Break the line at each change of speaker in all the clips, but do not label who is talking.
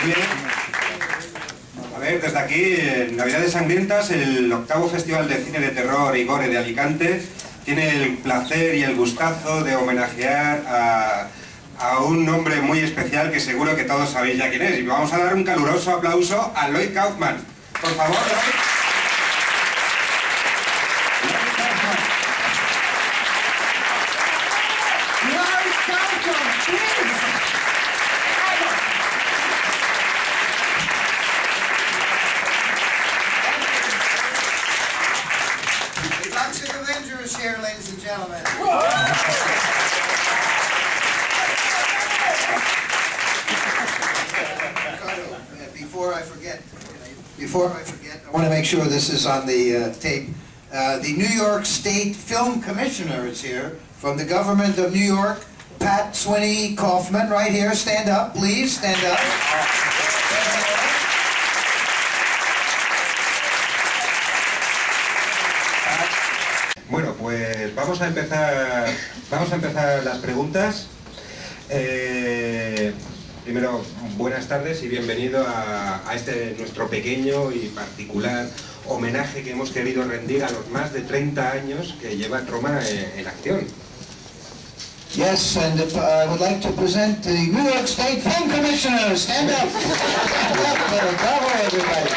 bien. A ver, desde aquí, en Navidades Sangrientas, el 8º Festival de Cine de Terror y Gore de Alicante, tiene el placer y el gustazo de homenajear a un hombre muy especial que seguro que todos sabéis ya quién es. Y vamos a dar un caluroso aplauso a Lloyd Kaufman. Por favor, Lloyd.
Here, ladies and gentlemen. Before I forget, I want to make sure this is on the tape. The New York State Film Commissioner is here from the government of New York. Pat Swinney Kaufman, right here. Stand up, please. Stand up.
Bueno, pues vamos a empezar las preguntas. Primero, buenas tardes y bienvenido a este nuestro pequeño y particular homenaje que hemos querido rendir a los más de 30 años que lleva Troma en acción.
Yes, and I would like to present the New York State Film Commissioner. Stand up. Stand up. Bravo, everybody.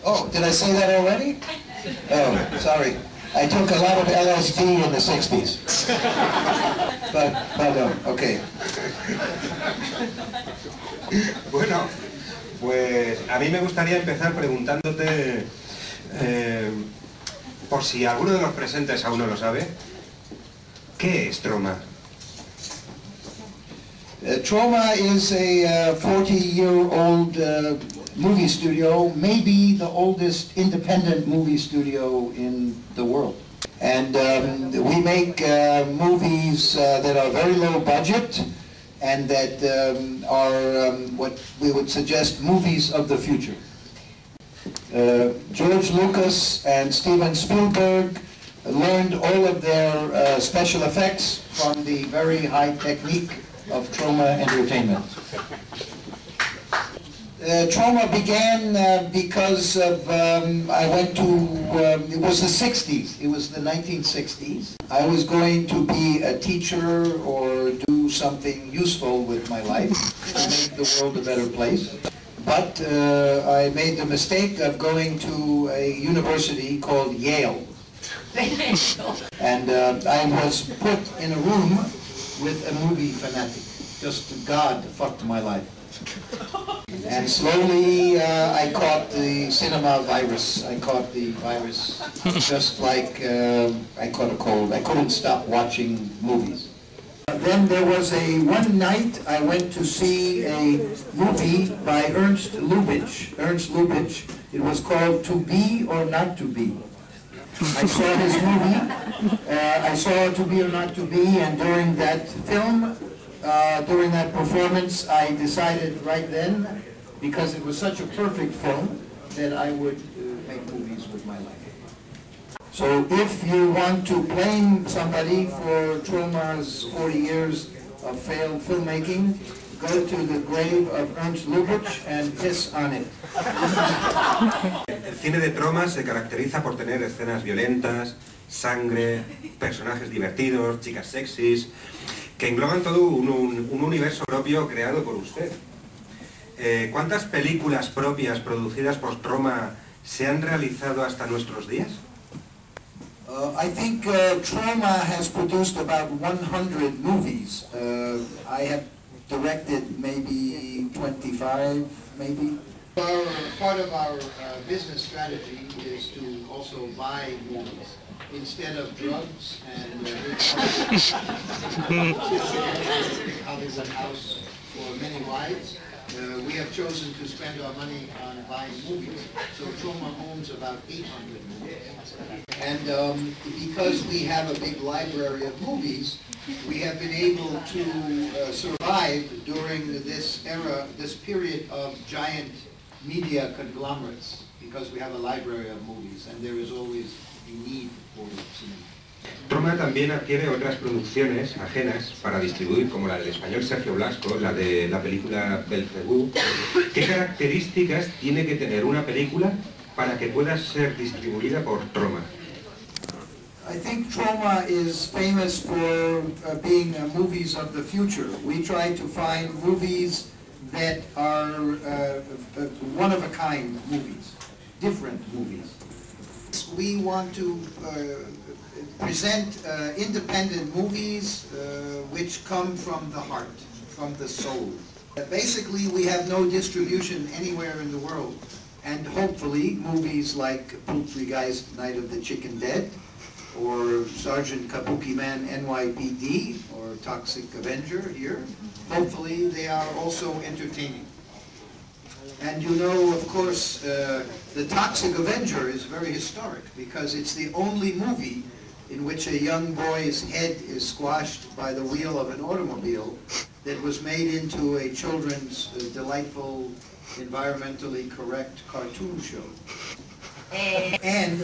Oh, did I say that already? Oh, sorry. I took a lot of LSD in the 60s. But okay.
Bueno, pues a mí me gustaría empezar preguntándote, por si alguno de los presentes aún no lo sabe, ¿qué es Troma?
Troma is a 40-year-old movie studio, maybe the oldest independent movie studio in the world. And we make movies that are very low budget and that are what we would suggest movies of the future. George Lucas and Steven Spielberg learned all of their special effects from the very high technique of Troma Entertainment. Troma began because of, I went to, it was the 60s, it was the 1960s. I was going to be a teacher or do something useful with my life to make the world a better place. But I made the mistake of going to a university called Yale. And I was put in a room with a movie fanatic. Just God fucked my life. And slowly I caught the cinema virus. I caught the virus just like I caught a cold. I couldn't stop watching movies. Then there was one night I went to see a movie by Ernst Lubitsch. Ernst Lubitsch. It was called To Be or Not to Be. I saw his movie. I saw To Be or Not to Be, and during that film, during that performance, I decided right then, because it was such a perfect film, that I would make movies with my life. So if you want to blame somebody for Troma's 40 years of failed filmmaking, go to the grave of Ernst Lubitsch and piss on it.
El cine de Troma se caracteriza por tener escenas violentas, sangre, personajes divertidos, chicas sexys, que engloban todo un universo propio creado por usted. ¿Cuántas películas propias producidas por Troma se han realizado hasta nuestros días?
I think Troma has produced about 100 movies. I have directed maybe 25, maybe. Part of our business strategy is to also buy movies instead of drugs and Hollywood house for many wives. We have chosen to spend our money on buying movies. So Troma owns about 800 movies. And because we have a big library of movies, we have been able to survive during this era, this period of giant media conglomerates, because we have a library of movies and there is always a need for cinema.
Troma también adquiere otras producciones ajenas para distribuir, como la del español Sergio Blasco, la de la película Belcebú. ¿Qué características tiene que tener una película para que pueda ser distribuida por Troma?
I think Troma is famous for being movies of the future. We try to find movies that are one-of-a-kind movies, different movies. We want to present independent movies which come from the heart, from the soul. Basically, we have no distribution anywhere in the world, and hopefully movies like Poltergeist, Night of the Chicken Dead, or Sergeant Kabuki Man NYPD, or Toxic Avenger here, hopefully they are also entertaining. And you know, of course, the Toxic Avenger is very historic because it's the only movie in which a young boy's head is squashed by the wheel of an automobile that was made into a children's delightful, environmentally correct cartoon show. And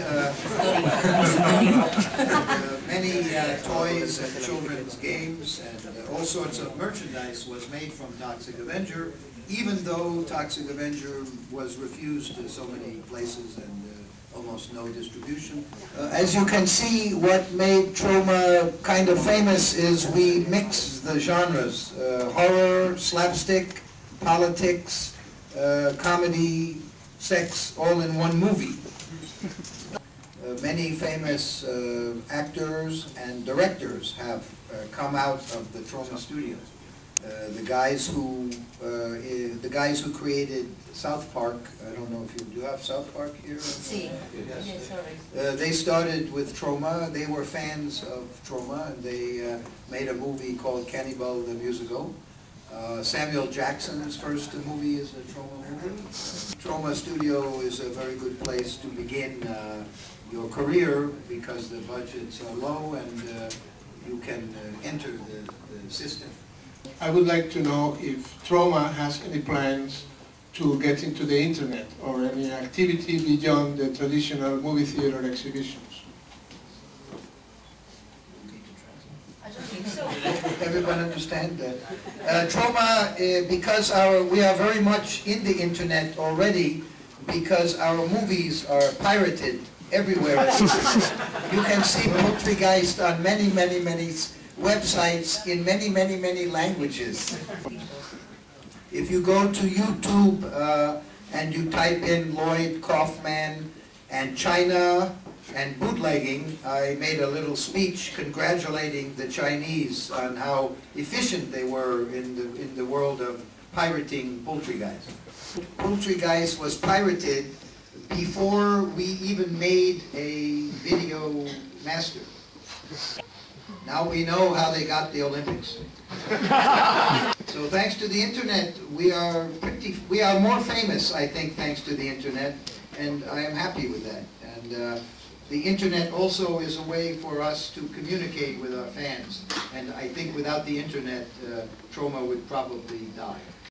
many toys and children's games and all sorts of merchandise was made from Toxic Avenger, even though Toxic Avenger was refused to so many places and almost no distribution. As you can see, what made Troma kind of famous is we mix the genres, horror, slapstick, politics, comedy, sex, all in one movie. Many famous actors and directors have come out of the Troma studio. The guys who created South Park. I don't know if you do have South Park here.
Sí.
Yes. They started with Troma. They were fans of Troma, and they made a movie called Cannibal the Musical. Samuel Jackson's first movie is a Troma movie. Troma Studio is a very good place to begin your career because the budgets are low and you can enter the system.
I would like to know if Troma has any plans to get into the internet or any activity beyond the traditional movie theater exhibitions.
Everyone understand that? Troma, because we are very much in the internet already, because our movies are pirated everywhere. You can see Poltergeist on many websites in many languages. If you go to YouTube and you type in Lloyd Kaufman and China and bootlegging, I made a little speech congratulating the Chinese on how efficient they were in the world of pirating Poltergeist. Poltergeist was pirated before we even made a video master. Now we know how they got the Olympics. So thanks to the internet, we are more famous, I think, thanks to the internet, and I am happy with that. And the internet also is a way for us to communicate with our fans. And I think without the internet, Troma would probably die.